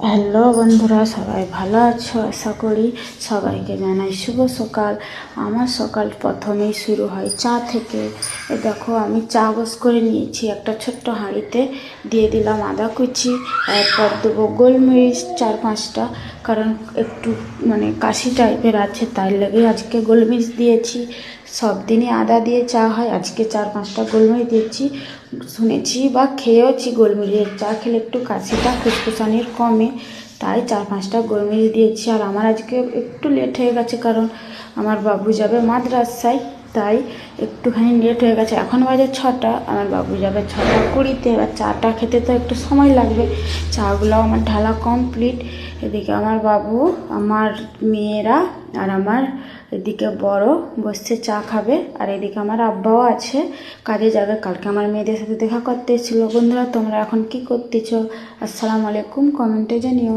Hello বন্ধুরা, সবাই ভালো আছো? আশা করি সবাইকে জানাই শুভ সকাল। আমার সকাল প্রথমেই শুরু হয় চা থেকে। দেখো আমি চা বস করে নিয়েছি একটা ছোট্ট হাঁড়িতে, দিয়ে দিলাম আদা কুচি, এরপর দেবো গোলমরিচ 4-5টা, কারণ একটু কাশি টাইপের আছে, তাই লেগে আজকে গোলমরিচ দিয়েছি। সব দিনই আদা দিয়ে চা হয়, আজকে 4-5টা গোলমরিচ দিয়েছি। শুনেছি বা খেয়েওছি গোলমরিচের চা খেলে একটু কাশিটা ফুসফুসানির কমে, তাই 4-5টা গোলমরিচ দিয়েছি। আর আমার আজকে একটু লেট হয়ে গেছে, কারণ আমার বাবু যাবে মাদ্রাসায়, তাই একটুখানি লেট হয়ে গেছে। এখন বাজে 6টা, আমার বাবু যাবে 6টা 20-তে। এবার চাটা খেতে তো একটু সময় লাগবে। চাগুলো আমার ঢালা কমপ্লিট। এদিকে আমার বাবু, আমার মেয়েরা আর আমার এদিকে বড় বসছে চা খাবে, আর এদিকে আমার আব্বাও আছে, কাজে যাবে। কালকে আমার মেয়েদের সাথে দেখা করতে এসেছিলো। বন্ধুরা, তোমরা এখন কি করতেছো? আসসালামু আলাইকুম, কমেন্টে জানিও।